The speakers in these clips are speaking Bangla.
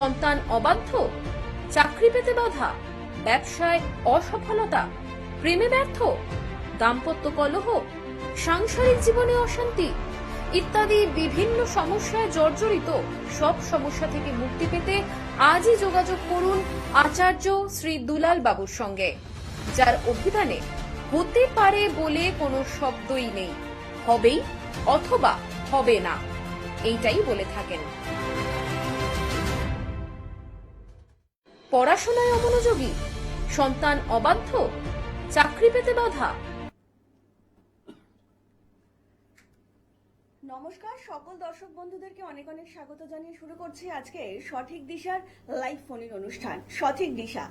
সন্তান অবাধ্য, চাকরি পেতে বাধা, ব্যবসায় অসফলতা, প্রেমে ব্যর্থ, দাম্পত্য কলহ, সাংসারিক জীবনে অশান্তি ইত্যাদি বিভিন্ন সমস্যায় জর্জরিত সব সমস্যা থেকে মুক্তি পেতে আজই যোগাযোগ করুন আচার্য শ্রী দুলাল বাবুর সঙ্গে, যার অভিধানে হতে পারে বলে কোনো শব্দই নেই, হবেই অথবা হবে না, এইটাই বলে থাকেন। পড়াশোনায় অমনোযোগী, সন্তান অবাধ্য, চাকরি পেতে বাধা। নমস্কার সকল দর্শক বন্ধুদেরকে অনেক অনেক স্বাগত জানিয়ে শুরু করছি আজকে সঠিক দিশার লাইভ ফোনের অনুষ্ঠান। সঠিক দিশা,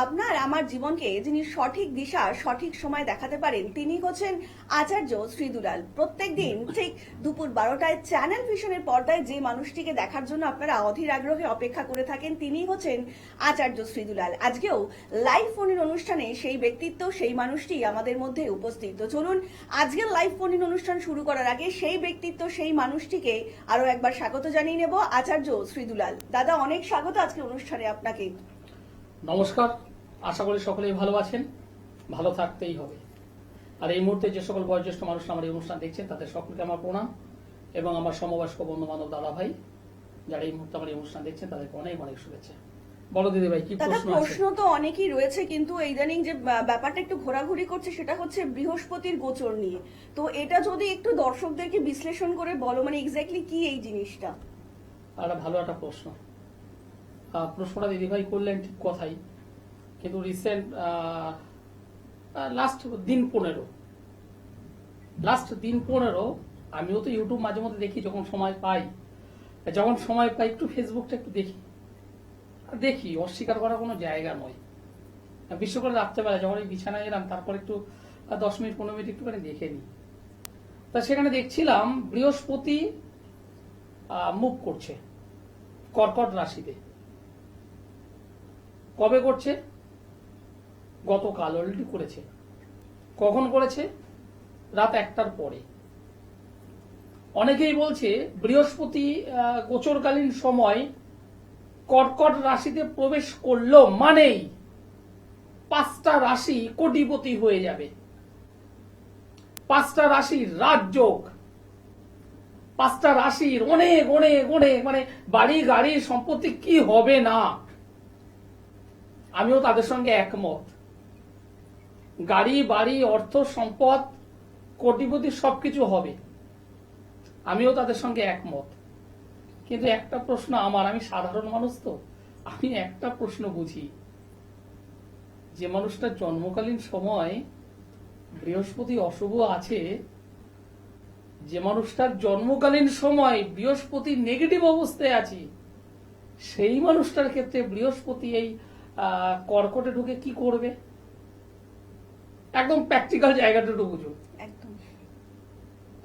আপনার আমার জীবনকে যিনি সঠিক দিশা সঠিক সময় দেখাতে পারেন তিনি হচ্ছেন আচার্য শ্রী দুলাল। প্রত্যেকদিন ঠিক দুপুর 12টায় চ্যানেল ভিশনের পর্দায় যে মানুষটিকে দেখার জন্য আপনারা অধীর আগ্রহে অপেক্ষা করে থাকেন তিনি হচ্ছেন আচার্য শ্রী দুলাল। আজকেও লাইভ ফোনের অনুষ্ঠানে সেই ব্যক্তিত্ব সেই মানুষটি আমাদের মধ্যে উপস্থিত। তো চলুন আজকের লাইভ ফোনের অনুষ্ঠান শুরু করার আগে সেই ব্যক্তিত্ব সেই মানুষটিকে আরো একবার স্বাগত জানিয়ে নেব। আচার্য শ্রী দুলাল দাদা, অনেক স্বাগত আজকের অনুষ্ঠানে আপনাকে। নমস্কার, আশা করি সকলেই ভালো আছেন, ভালো থাকতেই হবে। আর এই মুহূর্তে যে সকল বয়োজ্যেষ্ঠ মানুষ আমার এই অনুষ্ঠান দেখছেন তাদের সকলকে আমার প্রণাম, এবং আমার সমবয়স্ক বন্ধু বান্ধব দাদা ভাই যারা এই মুহূর্তে আমার এই অনুষ্ঠান দেখছেন তাদেরকে অনেক অনেক শুভেচ্ছা। বলো দিদি ভাই, কি প্রশ্ন আছে? প্রশ্ন তো অনেকই রয়েছে, কিন্তু ইদানিং যে ব্যাপারটা একটু ঘোরাঘুরি করছে সেটা হচ্ছে বৃহস্পতির গোচর নিয়ে। তো এটা যদি একটু দর্শকদেরকে বিশ্লেষণ করে বলো, মানে এক্স্যাক্টলি কি এই জিনিসটা। একটা ভালো একটা প্রশ্ন, প্রশ্নটা দিদি ভাই করলেন ঠিক কথাই, কিন্তু রিসেন্ট লাস্ট দিন 15 আমিও তো ইউটিউব মাঝে মধ্যে দেখি, যখন সময় পাই একটু ফেসবুকটা একটু দেখি, অস্বীকার করার কোনো জায়গা নয়। বিশেষ করে রাত্রেবেলা যখন এই বিছানায় এলাম তারপর একটু 10 মিনিট 15 মিনিট একটুখানি দেখে নিই। তা সেখানে দেখছিলাম বৃহস্পতি মুভ করছে কর্কট রাশিতে। কবে করছে? গতকাল অলরেডি করেছে। কখন করেছে? রাত 1টার পরে। অনেকেই বলছে বৃহস্পতি গোচরকালীন সময় কর্কট রাশিতে প্রবেশ করলো মানেই 5টা রাশি কোটিপতি হয়ে যাবে, 5টা রাশির রাজযোগ, 5টা রাশির অনেক অনেক অনেক মানে বাড়ি গাড়ি সম্পত্তি কি হবে না। আমিও তাদের সঙ্গে একমত। গাড়ি বাড়ি অর্থ সম্পদ কোটিপতি সবকিছু হবে, আমিও তাদের সঙ্গে একমত। কিন্তু একটা প্রশ্ন আমি সাধারণ মানুষ, তো আমি একটা প্রশ্ন বুঝি, যে মানুষটার জন্মকালীন সময় বৃহস্পতি অশুভ আছে, যে মানুষটার জন্মকালীন সময় বৃহস্পতি নেগেটিভ অবস্থায় আছে, সেই মানুষটার ক্ষেত্রে বৃহস্পতি এই কর্কটে ঢুকে কি করবে? একদম প্র্যাকটিক্যাল জায়গাটা একটু বুঝুন। একদম।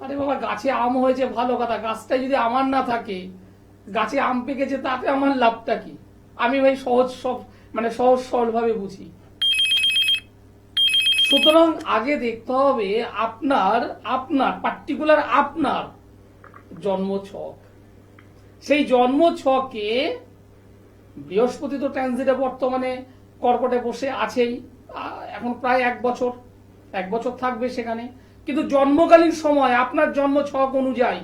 আরে বাবা, গাছে আম হয়েছে ভালো কথা, গাছটা যদি আমার না থাকে, গাছে আম পেকেছে তাতে আমার লাভটা কি? আমি ভাই সহজ সরল ভাবে বুঝি। সুতরাং আগে দেখতে হবে আপনার পার্টিকুলার আপনার জন্ম ছক। সেই জন্ম ছকে বৃহস্পতি তো ট্রানজিটে বর্তমানে কর্কটে বসে আছেই, এখন প্রায় 1 বছর থাকবে সেখানে। কিন্তু জন্মকালীন সময় আপনার জন্ম ছক অনুযায়ী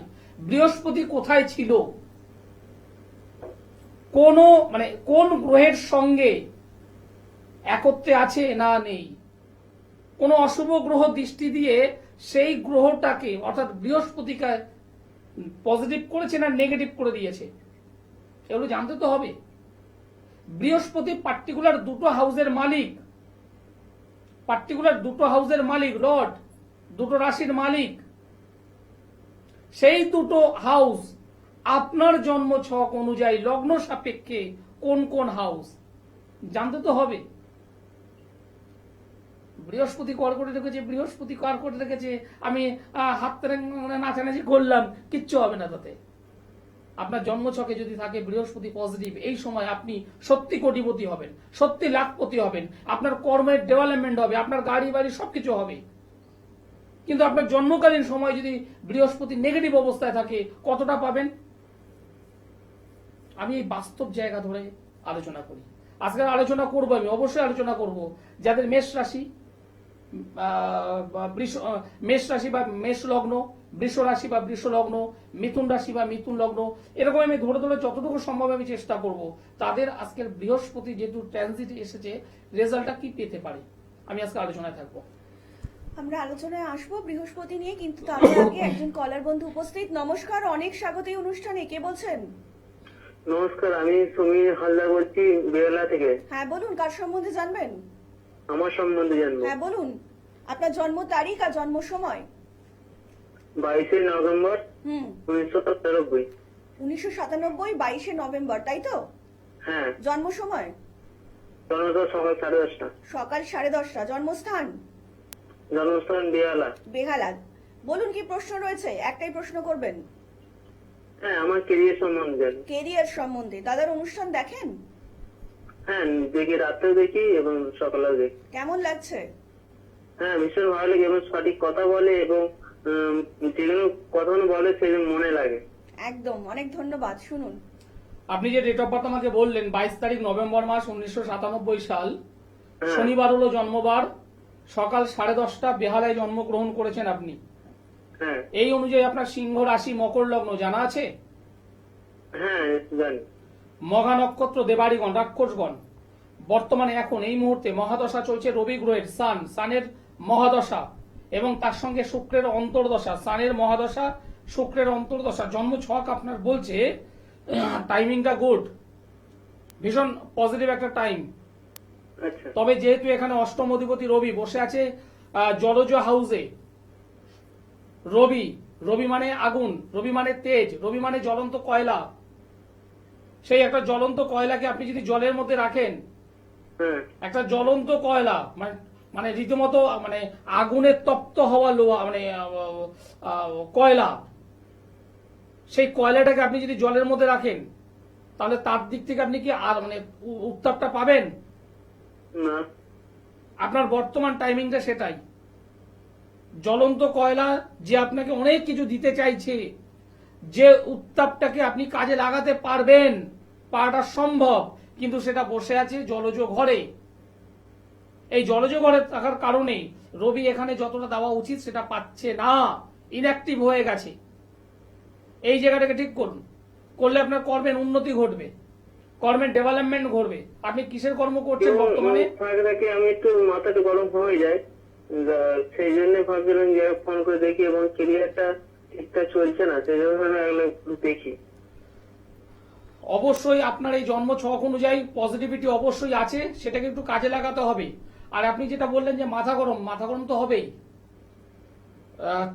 বৃহস্পতি কোথায় ছিল, কোন গ্রহের সঙ্গে একত্রে আছে না নেই, কোন অশুভ গ্রহ দৃষ্টি দিয়ে সেই গ্রহটাকে অর্থাৎ বৃহস্পতিকে পজিটিভ করেছে না নেগেটিভ করে দিয়েছে, এগুলো জানতে তো হবে। বৃহস্পতি পার্টিকুলার দুটো হাউসের মালিক, লর্ড, দুটো রাশির মালিক। সেই দুটো হাউস আপনার জন্ম ছক অনুযায়ী লগ্ন সাপেক্ষে কোন কোন হাউস জানতে তো হবে। বৃহস্পতি কর্কটে রেখেছে, আমি হাত নাচানাচি করলাম, কিচ্ছু হবে না তাতে। আপনার জন্মছকে যদি থাকে বৃহস্পতি পজিটিভ, এই সময় আপনি সত্যি কোটিপতি হবেন, সত্যি লাখপতি হবেন, আপনার কর্মের ডেভেলপমেন্ট হবে, আপনার গাড়ি বাড়ি সবকিছু হবে। কিন্তু আপনার জন্মকালীন সময় যদি বৃহস্পতি নেগেটিভ অবস্থায় থাকে, কতটা পাবেন? আমি এই বাস্তব জায়গা ধরে আলোচনা করি। আজকে আলোচনা করবো, আমি অবশ্যই আলোচনা করব যাদের মেষ রাশি মেষ রাশি বা মেষ লগ্ন, বৃষ রাশি বা বৃষ লগ্ন, মিথুন রাশি বা মিথুন লগ্ন, এরকম আমি ধরে ধরে যতটুকু সম্ভব আমি চেষ্টা করব তাদের আজকের বৃহস্পতি যেহেতু ট্রানজিট এসেছে রেজাল্টটা কি পেতে পারে আমি আজকে আলোচনায় থাকবো। আমরা আলোচনায় আসবো বৃহস্পতি নিয়ে, কিন্তু তার আগে একজন কলার বন্ধু উপস্থিত। নমস্কার, অনেক স্বাগত এই অনুষ্ঠানে। কে বলছেন? নমস্কার, আমি সমীর হালদার বলছি বেহালা থেকে। হ্যাঁ বলুন, কার সম্বন্ধে জানবেন? আমার সম্বন্ধে জানবো। হ্যাঁ বলুন, আপনার জন্ম তারিখ আর জন্ম সময়। 22শে নভেম্বর 1997। 1997, 22শে নভেম্বর, তাই তো? হ্যাঁ। জন্ম সময়? জন্মস্থান সকাল 10:30। সকাল 10:30। জন্মস্থান? জন্মস্থান বেহালা। বেহালা। বলুন, কি প্রশ্ন রয়েছে? একটাই প্রশ্ন করবেন? হ্যাঁ, আমার কেরিয়ার সম্বন্ধে জানি। কেরিয়ার সম্বন্ধে। দাদার অনুষ্ঠান দেখেন? হ্যাঁ, দেখি, রাত্রেও দেখি এবং সকালেও দেখি। কেমন লাগছে? হ্যাঁ, ভীষণ ভালো লাগে এবং সঠিক কথা বলে এবং যেগুলো কথা বলে সেগুলো মনে লাগে। একদম, অনেক ধন্যবাদ। শুনুন, আপনি যে ডেট অফ বার্থ আমাকে বললেন 22 তারিখ নভেম্বর মাস 1997 সাল, হ্যাঁ। শনিবার হলো জন্মবার, সকাল 10:30 বেহালায় জন্মগ্রহণ করেছেন আপনি। হ্যাঁ। এই অনুযায়ী আপনার সিংহ রাশি মকর লগ্ন জানা আছে? হ্যাঁ, জানি। মঘা নক্ষত্র, দেবাড়িগণ, রাক্ষসগণ। বর্তমানে এখন এই মুহূর্তে মহাদশা চলছে রবি গ্রহের সানের মহাদশা এবং তার সঙ্গে শুক্রের অন্তর্দশা। সানের মহাদশা, শুক্রের অন্তর্দশা। জন্ম ছক আপনার বলছে টাইমিংটা গুড, ভীষণ পজিটিভ একটা টাইম। আচ্ছা। তবে যেহেতু এখানে অষ্টম অধিপতি রবি বসে আছে জলজ হাউসে, রবি মানে আগুন, রবি মানে তেজ, রবি মানে জ্বলন্ত কয়লা। সেই একটা জ্বলন্ত কয়লাকে আপনি যদি জলের মধ্যে রাখেন, হ্যাঁ। একটা জ্বলন্ত কয়লা মানে রীতিমতো মানে আগুনের তপ্ত হওয়া লোহা মানে কয়লা, সেই কয়লাটাকে আপনি যদি জলের মধ্যে রাখেন তাহলে তার দিক থেকে আপনি কি আর মানে উত্তাপটা পাবেন না। আপনার বর্তমান টাইমিংটা সেটাই। জ্বলন্ত কয়লা যে আপনাকে অনেক কিছু দিতে চাইছে, যে উত্তাপটাকে আপনি কাজে লাগাতে পারাটা সম্ভব, কিন্তু সেটা বসে আছে জলজ ঘরে। এই জলজ ঘরে থাকার কারণে রবি এখানে যতটা দেওয়া উচিত সেটা পাচ্ছে না, ইনঅ্যাক্টিভ হয়ে গেছে। এই জায়গাটাকে ঠিক করুন, করলে আপনার কর্মের উন্নতি ঘটবে, কর্মের ডেভেলপমেন্ট ঘটবে। আপনি কিসের কর্ম করছেন বর্তমানে? আমি একটু মাথাটা গরম হয়ে যায়, সেই জন্য ভাবছিলাম যে ফোন করে দেখি এবং ক্যারিয়ারটা ঠিকঠাক চলছে না, সেই জন্য আমি দেখি। অবশ্যই আপনার এই জন্ম ছক অনুযায়ী পজিটিভিটি অবশ্যই আছে, সেটাকে একটু কাজে লাগাতে হবে। আর আপনি যেটা বললেন যে মাথা গরম তো হবেই।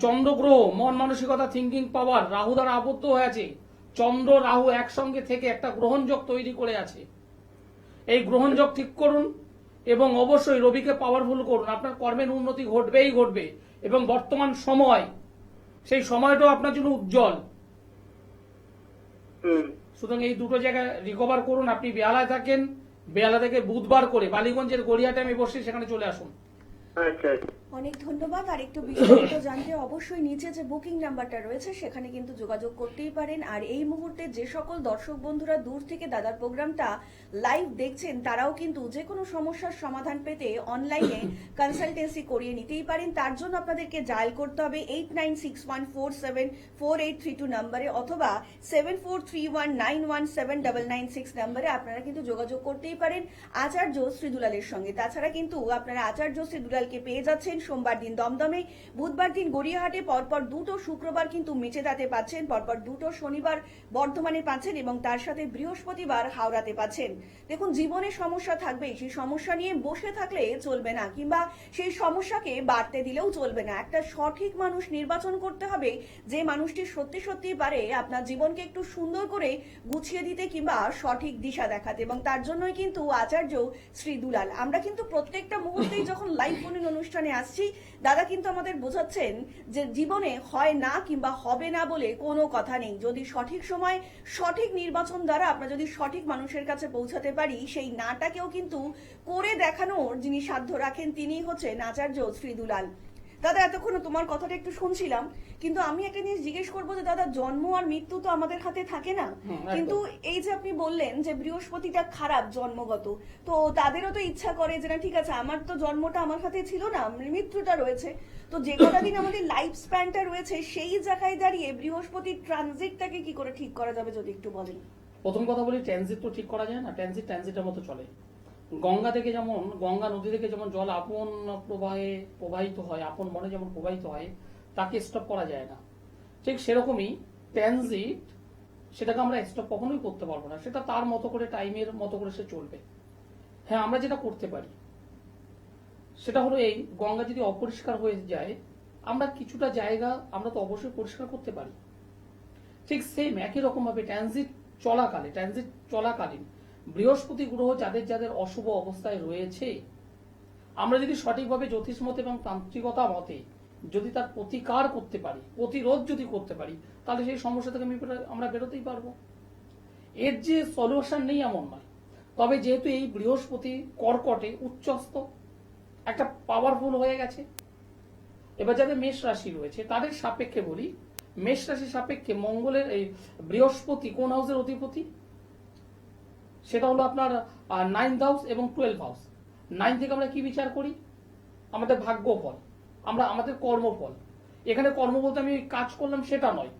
চন্দ্রগ্রহ, মন মানসিকতা, থিঙ্কিং পাওয়ার রাহু দ্বারা আবদ্ধ হয়ে আছে। চন্দ্র রাহু একসঙ্গে থেকে একটা গ্রহণযোগ তৈরি করে আছে। এই গ্রহণযোগ ঠিক করুন এবং অবশ্যই রবিকে পাওয়ারফুল করুন, আপনার কর্মের উন্নতি ঘটবে। এবং বর্তমান সময়, সেই সময়টাও আপনার জন্য উজ্জ্বল। সুতরাং এই দুটো জায়গায় রিকভার করুন। আপনি বেহালায় থাকেন, বেহালা থেকে বুধবার করে বালিগঞ্জের গড়িয়াতে আমি বসছি, সেখানে চলে আসুন। আচ্ছা। অনেক ধন্যবাদ। আর একটু বিস্তারিত জানতে অবশ্যই নিচে যে বুকিং নাম্বারটা রয়েছে সেখানে কিন্তু যোগাযোগ করতেই পারেন। আর এই মুহূর্তে যে সকল দর্শক বন্ধুরা দূর থেকে দাদার প্রোগ্রামটা লাইভ দেখছেন তারাও কিন্তু যে কোনো সমস্যার সমাধান পেতে অনলাইনে কনসালটেন্সি করিয়ে নিতেই পারেন। তার জন্য আপনাদেরকে ডায়াল করতে হবে 8961474832 নম্বরে অথবা 7431917996 নম্বরে আপনারা কিন্তু যোগাযোগ করতেই পারেন আচার্য শ্রীদুলালের সঙ্গে। তাছাড়া কিন্তু আপনারা আচার্য শ্রীদুলালকে পেয়ে যাচ্ছেন সোমবার দিন দমদমে, বুধবার দিন গড়িয়াহাটে, পরপর দুটো শুক্রবার কিন্তু মেচেদাতে পাচ্ছেন, পরপর দুটো শনিবার বর্ধমানে পাচ্ছেন এবং তার সাথে বৃহস্পতিবার হাওড়াতে পাচ্ছেন। দেখুন, জীবনে সমস্যা থাকবে, সেই সমস্যা নিয়ে বসে থাকলে চলবে না, কিংবা সেই সমস্যাকে বাড়তে দিলেও চলবে না। একটা সঠিক মানুষ নির্বাচন করতে হবে, যে মানুষটি সত্যি সত্যি পারে আপনার জীবনকে একটু সুন্দর করে গুছিয়ে দিতে কিংবা সঠিক দিশা দেখাতে, এবং তার জন্যই কিন্তু আচার্য শ্রী দুলাল। আমরা কিন্তু প্রত্যেকটা মুহূর্তেই যখন লাইভ ফোন অনুষ্ঠানে আসছি, দাদা কিন্তু আমাদের বোঝাচ্ছেন যে জীবনে হয় না কিংবা হবে না বলে কোনো কথা নেই। যদি সঠিক সময় সঠিক নির্বাচন দ্বারা আমরা যদি সঠিক মানুষের কাছে পৌঁছাতে পারি, সেই নাটাকেও কিন্তু করে দেখানোর যিনি সাধ্য রাখেন তিনি হচ্ছেন আচার্য শ্রী দুলাল। দাদা এতক্ষণ তোমার কথাটা একটু শুনছিলাম, কিন্তু আমি একটা জিনিস জিজ্ঞেস করবো যে দাদা, জন্ম আর মৃত্যু তো আমাদের হাতে থাকে না, একদম। কিন্তু এই যে আপনি বললেন যে বৃহস্পতিটা খারাপ জন্মগত, তো তাদেরও তো ইচ্ছা করে যে না ঠিক আছে আমার তো জন্মটা আমার হাতে ছিল না, মৃত্যুটা রয়েছে, তো যে কটা দিন আমাদের লাইফ স্প্যানটা রয়েছে সেই জায়গায় দাঁড়িয়ে বৃহস্পতির ট্রানজিটটাকে কি করে ঠিক করা যাবে যদি একটু বলেন। প্রথম কথা বলি, ট্রানজিট তো ঠিক করা যায় না, ট্রানজিটের মতো চলে। গঙ্গা থেকে যেমন, গঙ্গা নদী থেকে যেমন জল আপন প্রবাহে প্রবাহিত হয়, আপন মনে যেমন প্রবাহিত হয়, তাকে স্টপ করা যায় না। ঠিক সেরকমই ট্রানজিট, সেটাকে আমরা স্টপ কখনোই করতে পারবো না, সেটা তার মতো করে, টাইমের মতো করে সে চলবে। হ্যাঁ, আমরা যেটা করতে পারি সেটা হলো এই, গঙ্গা যদি অপরিষ্কার হয়ে যায়, আমরা কিছুটা জায়গা আমরা তো অবশ্যই পরিষ্কার করতে পারি। ঠিক সেম একই রকম ভাবে ট্রানজিট চলাকালীন বৃহস্পতি গ্রহ যাদের যাদের অশুভ অবস্থায় রয়েছে, আমরা যদি সঠিকভাবে জ্যোতিষ মতে এবং তান্ত্রিকতা মতে যদি তার প্রতিকার করতে পারি, প্রতিরোধ যদি করতে পারি, তাহলে সেই সমস্যা থেকে আমরা বেরোতেই পারবো। এর যে সলিউশন নেই এমন নয়, তবে যেহেতু এই বৃহস্পতি কর্কটে উচ্চস্থ, একটা পাওয়ারফুল হয়ে গেছে। এবার যাদের মেষ রাশি রয়েছে তাদের সাপেক্ষে বলি, মেষ রাশি সাপেক্ষে মঙ্গলের এই বৃহস্পতি কোন হাউসের অধিপতি? সেটা হলো আপনার 9th হাউস এবং 12th হাউস। 9 থেকে আমরা কি বিচার করি? আমাদের ভাগ্যফল, আমাদের কর্মফল। এখানে কর্ম বলতে আমি কাজ করলাম সেটা নয়,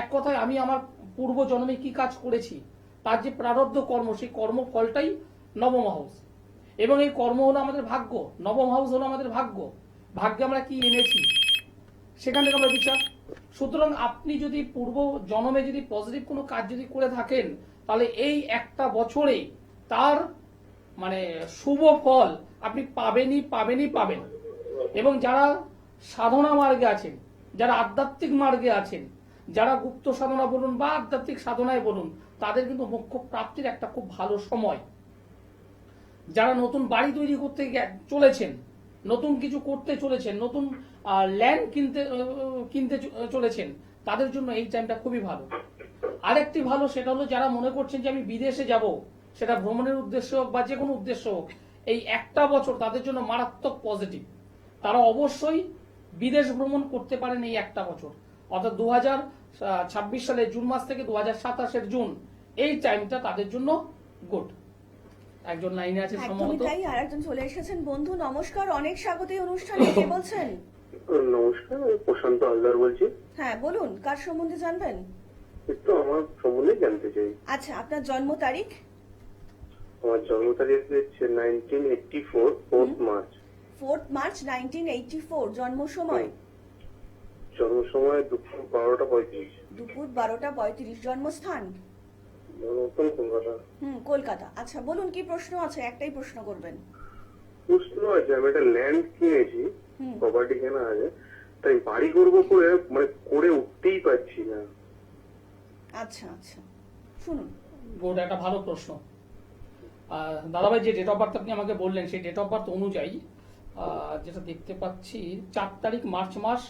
এক কথায় আমি আমার পূর্ব জন্মে কি কাজ করেছি তার যে প্রারব্ধ কর্ম, সেই কর্মফলটাই নবম হাউস। এবং এই কর্ম হলো আমাদের ভাগ্য, নবম হাউস হলো আমাদের ভাগ্য। ভাগ্যে আমরা কি এনেছি সেখান থেকে আমরা বিচার। সুতরাং আপনি যদি পূর্ব জন্মে যদি পজিটিভ কোনো কাজ যদি করে থাকেন, তাহলে এই একটা বছরে তার মানে শুভ ফল আপনি পাবেন। এবং যারা সাধনা মার্গে আছেন, যারা আধ্যাত্মিক মার্গে আছেন, যারা গুপ্ত সাধনা বলুন বা আধ্যাত্মিক সাধনায় বলুন, তাদের কিন্তু মোক্ষ প্রাপ্তির একটা খুব ভালো সময়। যারা নতুন বাড়ি তৈরি করতে চলেছেন, নতুন কিছু করতে চলেছেন, নতুন ল্যান্ড কিনতে চলেছেন, তাদের জন্য এই টাইমটা খুবই ভালো। আরেকটি ভালো সেটা হলো যারা মনে করছেন যে আমি বিদেশে যাব, সেটা ভ্রমণের উদ্দেশ্য হোক বা যে কোনো উদ্দেশ্য হোক, এই একটা বছর তাদের জন্য মারাত্মক পজিটিভ। তারা অবশ্যই বিদেশ ভ্রমণ করতে পারেন এই একটা বছর, অর্থাৎ 2026 সালের জুন মাস থেকে 2027 জুন, এই টাইমটা তাদের জন্য গুড। একজন লাইনে আছে সম্ভবত। তাই আর একজন চলে এসেছেন। বন্ধু নমস্কার, অনেক স্বাগত এই অনুষ্ঠানে। কে বলছেন? নমস্কার, আমি প্রশান্ত হালদার বলছি। হ্যাঁ বলুন, কার সম্বন্ধে জানবেন? একটু আমার সম্বন্ধে জানতে চাই। আচ্ছা, আপনার জন্ম তারিখ? আমার জন্ম তারিখ হচ্ছে 1984 4th মার্চ। 4th March 1984। জন্ম সময়? জন্ম সময় দুপুর 12:35। দুপুর 12:35। জন্মস্থান? নতুন কলকাতা। কলকাতা। আচ্ছা বলুন, কি প্রশ্ন আছে? একটাই প্রশ্ন করবেন। প্রশ্ন আছে, আমি একটা ল্যান্ড কিনেছি, প্রপার্টি কেনা আছে, তাই বাড়ি করবো করে করে উঠতেই পারছি না। আচ্ছা আচ্ছা, শুনুন। গুড, একটা ভালো প্রশ্ন। দাদাভাই যে ডেট অফ বার্থ আপনি আমাকে বললেন, সেই ডেট অফ বার্থ অনুযায়ী যেটা দেখতে পাচ্ছি 4 তারিখ মার্চ মাস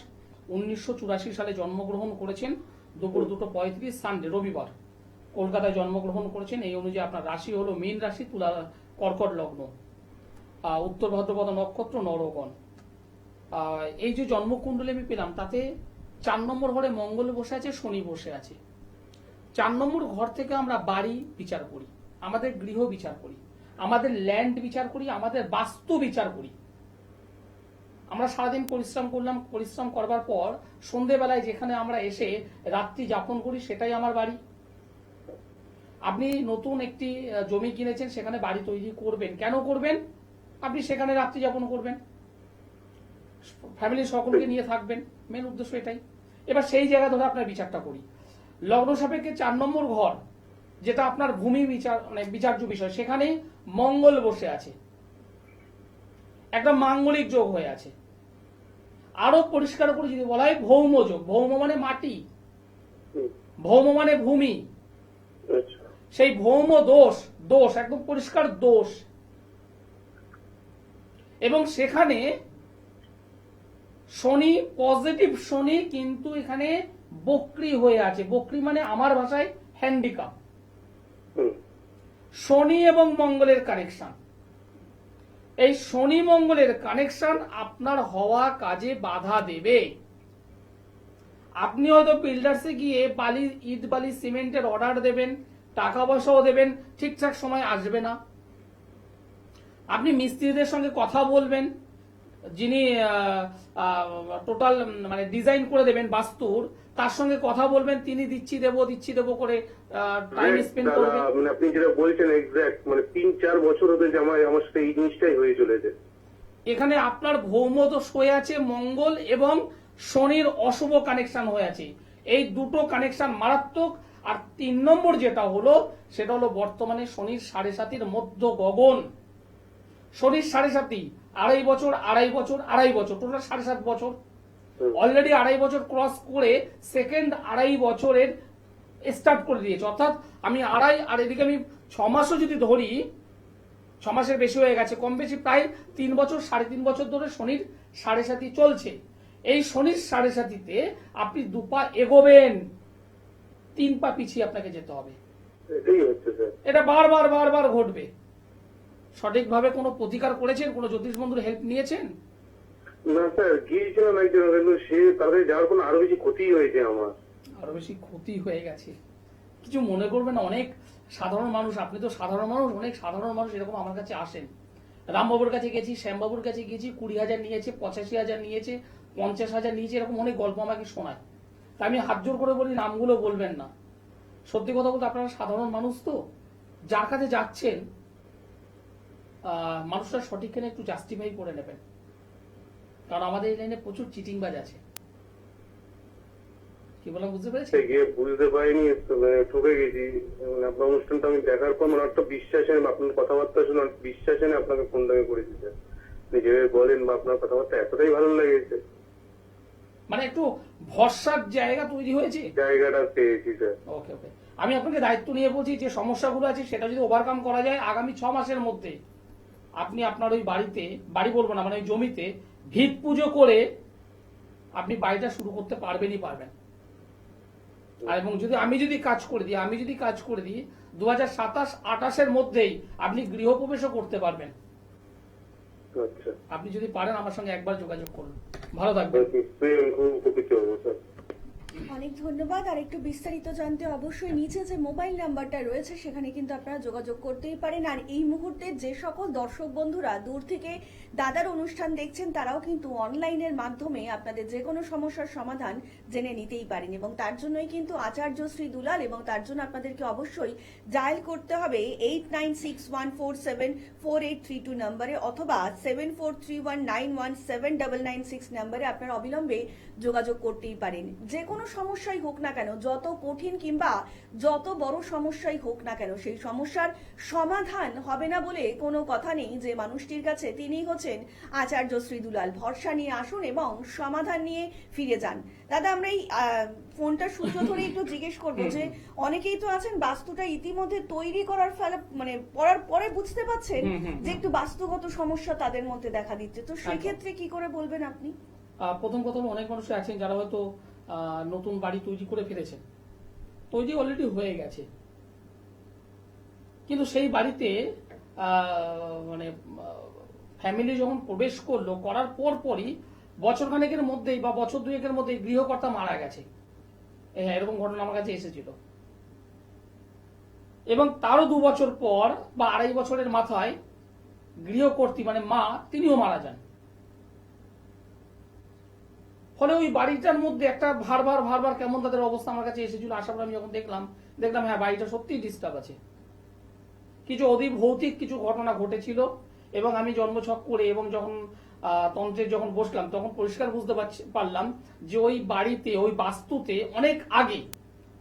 1984 সালে জন্মগ্রহণ করেছেন, দুপুর 2:35 সানডে, রবিবার, কলকাতায় জন্মগ্রহণ করেছেন। এই অনুযায়ী আপনার রাশি হলো মীন রাশি, তুলা কর্কট লগ্ন, উত্তর ভাদ্রপদ নক্ষত্র, নরগণ। এই যে জন্মকুণ্ডলী আমি পেলাম, তাতে 4 নম্বর ঘরে মঙ্গল বসে আছে, শনি বসে আছে। 4 নম্বর ঘর থেকে আমরা বাড়ি বিচার করি, আমাদের গৃহ বিচার করি, আমাদের ল্যান্ড বিচার করি, আমাদের বাস্তু বিচার করি। আমরা সারাদিন পরিশ্রম করলাম, পরিশ্রম করবার পর সন্ধ্যেবেলায় যেখানে আমরা এসে রাত্রি যাপন করি, সেটাই আমার বাড়ি। আপনি নতুন একটি জমি কিনেছেন, সেখানে বাড়ি তৈরি করবেন, কেন করবেন? আপনি সেখানে রাত্রি যাপন করবেন, ফ্যামিলির সকলকে নিয়ে থাকবেন, মেন উদ্দেশ্য এটাই। এবার সেই জায়গা ধরে আপনার বিচারটা করি। লগ্ন সাপেক্ষে 4 নম্বর ঘর, যেটা আপনার ভূমি বিচার বিচার্য বিষয়, সেখানে মঙ্গল বসে আছে, একটা মাঙ্গলিক যোগ হয়ে আছে। আরো পরিষ্কার করে যদি বলা হয় ভৌম যোগ, ভৌম মানে মাটি, ভৌম মানে ভূমি, সেই ভৌম দোষ একদম পরিষ্কার দোষ। এবং সেখানে শনি, পজিটিভ শনি, কিন্তু এখানে বক্রি হয়ে আছে। বক্রি মানে আমার ভাষায় হ্যান্ডিক্যাপ। শনি এবং মঙ্গলের কানেকশন, এই শনি মঙ্গলের কানেকশন আপনার হওয়া কাজে বাধা দেবে। আপনি হয়তো বিল্ডার্সে গিয়ে বালি, ইট বালি, সিমেন্টের অর্ডার দেবেন, টাকা পয়সাও দেবেন, ঠিকঠাক সময় আসবে না। আপনি মিস্ত্রিদের সঙ্গে কথা বলবেন, যিনি টোটাল মানে ডিজাইন করে দেবেন বাস্তুর, তার সঙ্গে কথা বলবেন, তিনি দিচ্ছি দেবো করে টাইম স্পেন্ড দাদা, করবেন। মানে আপনি যেটা বলছেন এক্সাক্ট, মানে 3-4 বছর হতে আমার সাথে এই জিনিসটাই হয়ে চলেছে। এখানে আপনার ভৌমদোষ হয়ে আছে, মঙ্গল এবং শনির অশুভ কানেকশন হয়ে আছে। এই দুটো কানেকশন মারাত্মক। আর 3 নম্বর যেটা হলো, সেটা হলো বর্তমানে শনির 7.5 মধ্য গগন। শনির 7.5, 2.5 বছর, টোটাল 7.5 বছর। অলরেডি 2.5 বছর ক্রস করে সেকেন্ড 2.5 বছরের স্টার্ট করে দিয়েছে। অর্থাৎ আমি আর এদিকে আমি 6 মাসও যদি ধরি, 6 মাসের বেশি হয়ে গেছে, কম বেশি প্রায় 3 বছর, 3.5 বছর ধরে শনির 7.5 চলছে। এই শনির 7.5-তে আপনি 2 পা এগোবেন, 3 পা পিছিয়ে আপনাকে যেতে হবে। এটাই হচ্ছে স্যার। এটা বারবার ঘটবে। সঠিকভাবে কোনো প্রতিকার করেছেন? কোনো জ্যোতিষ বন্ধুর হেল্প নিয়েছেন? না স্যার, গিয়েছিলাম একজন, কিন্তু সে তাদের যাওয়ার কোনো আরো বেশি ক্ষতি হয়েছে আমার। আরো বেশি ক্ষতি হয়ে গেছে। কিছু মনে করবেন না, অনেক সাধারণ মানুষ, আপনি তো সাধারণ মানুষ, অনেক সাধারণ মানুষ এরকম আমার কাছে আসেন। রামবাবুর কাছে গেছি, শ্যামবাবুর কাছে গেছি, 20,000 নিয়েছে, 85,000 নিয়েছে, 50,000 নিয়েছে, এরকম অনেক গল্প আমাকে শোনায়। তা আমি হাত জোর করে বলি, নামগুলো বলবেন না। সত্যি কথা বলতে আপনারা সাধারণ মানুষ তো, যার কাছে যাচ্ছেন মানুষরা সঠিক কিনা একটু জাস্টিফাই করে নেবেন। কারণ আমাদের এই লাইনে প্রচুর চিটিংবাজ আছে। কি বললাম বুঝতে পেরেছেন? গিয়ে বুঝতে পারিনি, ঠকে গেছি। মানে আপনার অনুষ্ঠানটা আমি দেখার পর মানে একটা বিশ্বাস এনে, আপনার কথাবার্তা শুনে বিশ্বাস এনে আপনাকে ফোনটা আমি করেছি স্যার। আপনি যেভাবে বলেন বা আপনার কথাবার্তা এতটাই ভালো লেগেছে, মানে একটু ভরসার জায়গা তৈরি হয়েছে, জায়গাটা পেয়েছি স্যার। ওকে। আমি আপনাকে দায়িত্ব নিয়ে বলছি, যে সমস্যাগুলো আছে সেটা যদি ওভারকাম করা যায়, আগামী 6 মাসের মধ্যে আপনি আপনার ওই বাড়িতে, বাড়ি বলবো না, মানে ওই জমিতে ভিত পুজো করে আপনি বাড়িটা শুরু করতে পারবেন। আর এবং আমি যদি কাজ করে দিই 2027-28-এর মধ্যেই আপনি গৃহপ্রবেশও করতে পারবেন। আচ্ছা, আপনি যদি পারেন আমার সঙ্গে একবার যোগাযোগ করুন। ভালো থাকবেন। নিশ্চয়ই আমি খুব উপকৃত হবো স্যার। অনেক ধন্যবাদ। আর একটু বিস্তারিত জানতে অবশ্যই নিচে যে মোবাইল নাম্বারটা রয়েছে সেখানে কিন্তু আপনারা যোগাযোগ করতেই পারেন। আর এই মুহূর্তে যে সকল দর্শক বন্ধুরা দূর থেকে দাদার অনুষ্ঠান দেখছেন, তারাও কিন্তু অনলাইনের মাধ্যমে আপনাদের যে কোনো সমস্যার সমাধান জেনে নিতেই পারেন। এবং তার জন্যই কিন্তু আচার্য শ্রী দুলাল, এবং তার জন্য আপনাদেরকে অবশ্যই ডায়াল করতে হবে 8961474832 নম্বরে, অথবা 7431917996 নম্বরে আপনারা অবিলম্বে যোগাযোগ করতেই পারেন। যে কোনো সমস্যাই হোক না কেন, যত কঠিন কিংবা যত বড় সমস্যাই হোক না কেন, সেই সমস্যার সমাধান হবে না বলে কোনো কথা নেই। যে মানুষটির কাছে, তিনি হচ্ছেন আচার্য শ্রী দুলাল। ভরসা নিয়ে আসুন এবং সমাধান নিয়ে ফিরে যান। দাদা, আমরা এই ফোনটার সূত্র ধরে একটু জিজ্ঞেস করবো যে অনেকেই তো আছেন বাস্তুটা ইতিমধ্যে তৈরি করার ফলে, মানে পড়ার পরে বুঝতে পাচ্ছেন যে একটু বাস্তুগত সমস্যা তাদের মধ্যে দেখা দিচ্ছে, তো সেক্ষেত্রে কি করে বলবেন আপনি? প্রথম অনেক মানুষ আছেন যারা হয়তো নতুন বাড়ি তৈরি করে ফেলেছেন, তৈরি অলরেডি হয়ে গেছে, কিন্তু সেই বাড়িতে মানে ফ্যামিলি যখন প্রবেশ করলো, করার পরই বছর খানেকের মধ্যেই বা বছর 2-এর মধ্যেই গৃহকর্তা মারা গেছে। এরকম ঘটনা আমার কাছে এসেছিল। এবং তারও 2 বছর পর বা 2.5 বছরের মাথায় গৃহকর্ত্রী মানে মা, তিনিও মারা যান। ফলে ওই বাড়িটার মধ্যে একটা ভারবার কেমন তাদের অবস্থা আমার কাছে এসেছিল। আসার পর আমি যখন দেখলাম হ্যাঁ, বাড়িটা সত্যিই ডিস্টার্ব আছে, কিছু অধিভৌতিক কিছু ঘটনা ঘটেছিল। এবং আমি জন্মছক করে এবং যখন তন্ত্রের যখন বসলাম, তখন পরিষ্কার বুঝতে পারলাম যে ওই বাড়িতে, ওই বাস্তুতে অনেক আগে,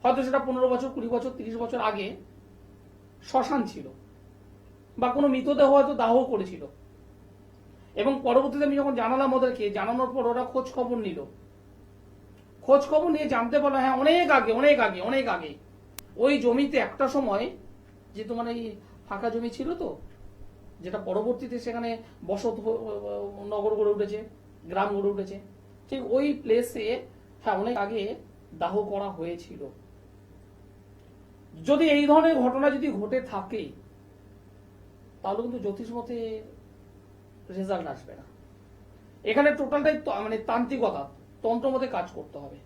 হয়তো সেটা 15 বছর, 20 বছর, 30 বছর আগে শ্মশান ছিল, বা কোনো মৃতদেহ হয়তো দাহ করেছিল। এবং পরবর্তীতে আমি যখন জানালাম ওদেরকে, জানানোর পর ওরা খোঁজ খবর নিয়ে জানতে পারলো হ্যাঁ, অনেক আগে ওই জমিতে একটা সময়, যেহেতু মানে এই ফাঁকা জমি ছিল তো, যেটা পরবর্তীতে সেখানে বসত নগর গড়ে উঠেছে, গ্রাম গড়ে উঠেছে, ঠিক ওই প্লেসে হ্যাঁ অনেক আগে দাহ করা হয়েছিল। যদি এই ধরনের ঘটনা যদি ঘটে থাকে, তাহলে কিন্তু জ্যোতিষ মতে রেজাল্ট আসবে না। এখানে টোটালটাই মানে তান্ত্রিকতা, তন্ত্রমতে কাজ করতে হবে।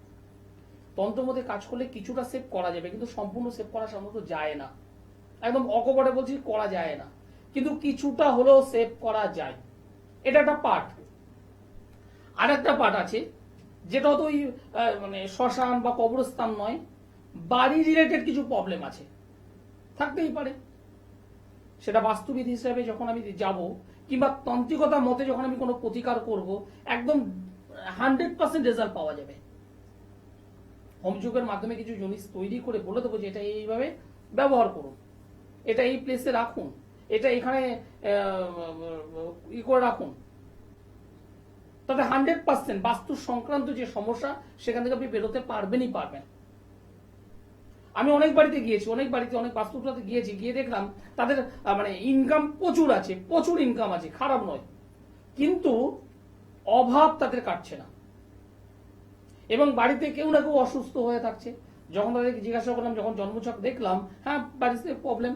তন্ত্রমতে কাজ করলে কিছুটা সেভ করা যাবে, কিন্তু সম্পূর্ণ সেভ করা সম্ভবত যায় না। একদম অকপটে বলছি, করা যায় না, কিন্তু কিছুটা হলেও সেভ করা যায়। এটা একটা পার্ট। আর একটা পার্ট আছে, যেটা তো ওই মানে শ্মশান বা কবরস্থান নয়, বাড়ি রিলেটেড কিছু প্রবলেম আছে, থাকতেই পারে। সেটা বাস্তুবিদ হিসেবে যখন আমি যাব, কিংবা তান্ত্রিকতার মতে যখন আমি কোনো প্রতিকার করব, একদম 100% রেজাল্ট পাওয়া যাবে। হোমযুগের মাধ্যমে কিছু জিনিস তৈরি করে বলে দেবো যে এটা এইভাবে ব্যবহার করুন, এটা এই প্লেসে রাখুন, এটা এখানে ই করে রাখুন, তাতে 100% বাস্তু সংক্রান্ত যে সমস্যা সেখান থেকে আপনি বেরোতে পারবেনই পারবেন। আমি অনেক বাড়িতে গিয়েছি, অনেক বাস্তুটাতে গিয়েছি, গিয়ে দেখলাম তাদের মানে ইনকাম প্রচুর আছে, প্রচুর ইনকাম আছে, খারাপ নয়, কিন্তু অভাব তাদের কাটছে না। এবং বাড়িতে কেউ না কেউ অসুস্থ হয়ে থাকছে। যখন তাদেরকে জিজ্ঞাসা করলাম, যখন জন্মছক দেখলাম, হ্যাঁ বাড়িতে প্রবলেম,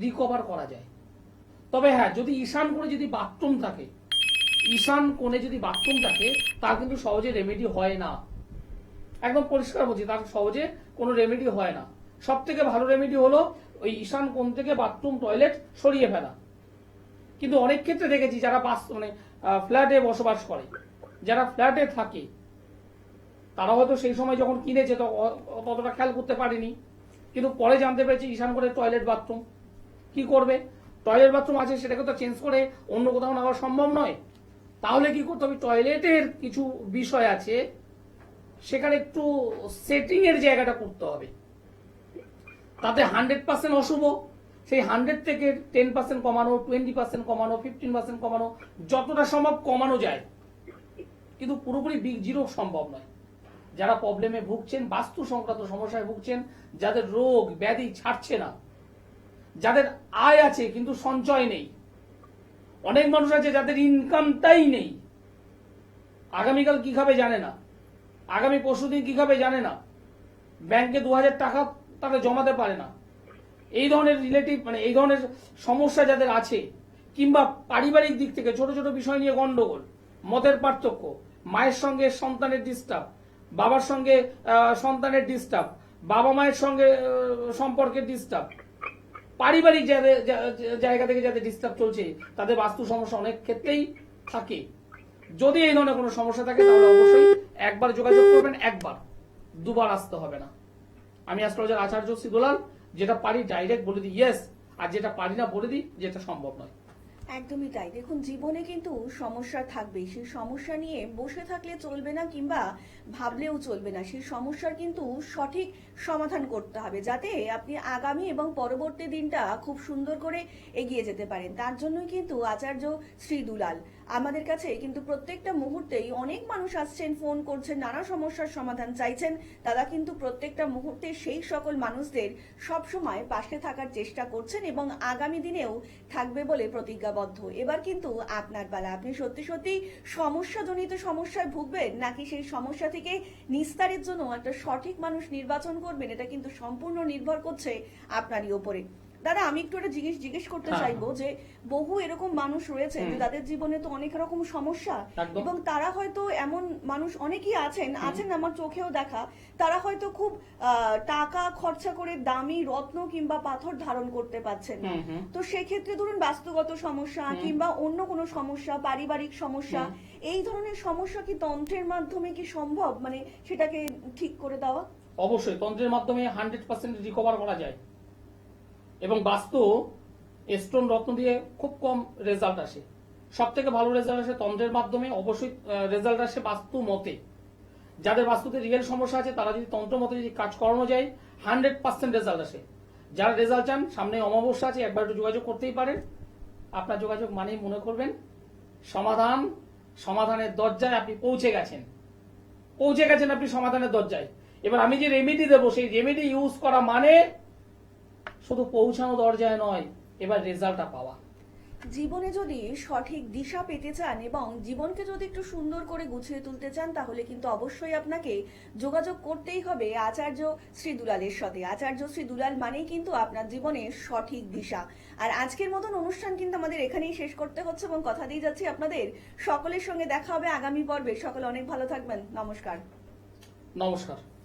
রিকভার করা যায়। তবে হ্যাঁ, যদি ঈশান কোণে যদি বাথরুম থাকে, তার কিন্তু সহজে রেমেডি হয় না। একদম পরিষ্কার বলছি, তার সহজে কোনো রেমেডি হয় না। সব থেকে ভালো রেমেডি হলো ওই ঈশান কোণ থেকে বাথরুম টয়লেট সরিয়ে ফেলা। কিন্তু অনেক ক্ষেত্রে দেখেছি যারা মানে ফ্ল্যাটে বসবাস করে, যারা ফ্ল্যাটে থাকে, তারা হয়তো সেই সময় যখন কিনেছে ততটা খেয়াল করতে পারেনি, কিন্তু পরে জানতে পেরেছে ঈশান কোণে টয়লেট বাথরুম। কি করবে? টয়লেট বাথরুম আছে, সেটাকে তো চেঞ্জ করে অন্য কোথাও নেওয়া সম্ভব নয়। তাহলে কি করতে হবে? টয়লেটের কিছু বিষয় আছে, সেখানে একটু সেটিং এর জায়গাটা করতে হবে। তাতে 100% অশুভ, সেই 100 থেকে 10% কমানো, 20% কমানো, 15% কমানো, যতটা সম্ভব কমানো যায়, কিন্তু পুরোপুরি বিগ জিরো সম্ভব নয়। যারা প্রবলেমে ভুগছেন, বাস্তু সংক্রান্ত সমস্যায় ভুগছেন, যাদের রোগ ব্যাধি ছাড়ছে না, যাদের আয় আছে কিন্তু সঞ্চয় নেই, অনেক মানুষ আছে যাদের ইনকামটাই নেই, আগামীকাল কি খাবে জানে না, আগামী পরশুদিন কি খাবে জানে না, ব্যাংকে 2000 টাকা তারা জমাতে পারে না, এই ধরনের রিলেটিভ মানে এই ধরনের সমস্যা যাদের আছে, কিংবা পারিবারিক দিক থেকে ছোট ছোট বিষয় নিয়ে গন্ডগোল, মতের পার্থক্য, মায়ের সঙ্গে সন্তানের ডিস্টার্ব, বাবার সঙ্গে সন্তানের ডিস্টার্ব, বাবা মায়ের সঙ্গে সম্পর্কের ডিস্টার্ব, পারিবারিক জায়গা থেকে যাদের ডিস্টার্ব চলছে, তাদের বাস্তু সমস্যা অনেক ক্ষেত্রেই থাকে। যদি এই ধরনের কোনো সমস্যা থাকে, তাহলে অবশ্যই একবার যোগাযোগ করবেন, একবার, দুবার আসতে হবে না। আমি অ্যাস্ট্রোলজার আচার্য শ্রীদোলাল, যেটা পারি ডাইরেক্ট বলে দিই ইয়েস, আর যেটা পারি না বলে দিই যেটা সম্ভব নয়। একদমই তাই। দেখুন, জীবনে কিন্তু সমস্যা থাকবেই। সেই সমস্যা নিয়ে বসে থাকলে চলবে না, কিংবা ভাবলেও চলবে না। সেই সমস্যার কিন্তু সঠিক সমাধান করতে হবে, যাতে আপনি আগামী এবং পরবর্তী দিনটা খুব সুন্দর করে এগিয়ে যেতে পারেন। তার জন্যই কিন্তু আচার্য শ্রী দুলাল আমাদের কাছে কিন্তু প্রত্যেকটা মুহূর্তেই অনেক মানুষ আসছেন, ফোন করছেন, নানা সমস্যার সমাধান চাইছেন। তারা কিন্তু প্রত্যেকটা মুহূর্তে সেই সকল মানুষদের সবসময় পাশে থাকার চেষ্টা করছেন, এবং আগামী দিনেও থাকবে বলে প্রতিজ্ঞাবদ্ধ। এবার কিন্তু আপনার বেলা। আপনি সত্যি সত্যি সমস্যাজনিত সমস্যায় ভুগবেন, নাকি সেই সমস্যা থেকে নিস্তারের জন্য একটা সঠিক মানুষ নির্বাচন করবেন, এটা কিন্তু সম্পূর্ণ নির্ভর করছে আপনারই ওপরে। দাদা, আমি একটু একটা জিজ্ঞেস করতে চাইবো যে বহু এরকম মানুষ রয়েছে যে তাদের জীবনে তো অনেক রকম সমস্যা, এবং তারা হয়তো এমন মানুষ অনেকেই আছেন আমার চোখেও দেখা, তারা হয়তো খুব টাকা খরচা করে দামি রত্ন কিংবা পাথর ধারণ করতে পারছেন না। তো সেক্ষেত্রে ধরুন বাস্তুগত সমস্যা কিংবা অন্য কোনো সমস্যা, পারিবারিক সমস্যা, এই ধরনের সমস্যা কি তন্ত্রের মাধ্যমে কি সম্ভব, মানে সেটাকে ঠিক করে দেওয়া? অবশ্যই তন্ত্রের মাধ্যমে 100% রিকভার করা যায়, এবং বাস্তু স্টোন রত্ন দিয়ে খুব কম রেজাল্ট আসে। সব থেকে ভালো রেজাল্ট আসে তন্ত্রের মাধ্যমে, অবশ্যই রেজাল্ট আসে বাস্তু মতে। যাদের বাস্তুতে রিয়েল সমস্যা আছে, তারা যদি তন্ত্র মতে যদি কাজ করানো যায়, 100% রেজাল্ট আসে। যারা রেজাল্ট চান, সামনে অমাবস্যা আছে, একবার একটু যোগাযোগ করতেই পারেন। আপনার যোগাযোগ মানেই মনে করবেন সমাধানের দরজায় আপনি পৌঁছে গেছেন আপনি সমাধানের দরজায়। এবার আমি যে রেমেডি দেবো, সেই রেমেডি ইউজ করা মানে শুধু পৌঁছানো দরজায় নয়, এবার রেজাল্টটা পাওয়া। জীবনে যদি সঠিক দিশা পেতে চান এবং জীবনকে যদি একটু সুন্দর করে গুছিয়ে তুলতে চান, তাহলে কিন্তু অবশ্যই আপনাকে যোগাযোগ করতেই হবে আচার্য শ্রী দুলালের সাথে। আচার্য শ্রী দুলাল মানেই কিন্তু আপনার জীবনের সঠিক দিশা। আর আজকের মতন অনুষ্ঠান কিন্তু আমাদের এখানেই শেষ করতে হচ্ছে এবং কথা দিয়ে যাচ্ছি আপনাদের সকলের সঙ্গে দেখা হবে আগামী পর্বে। সকলে অনেক ভালো থাকবেন। নমস্কার। নমস্কার।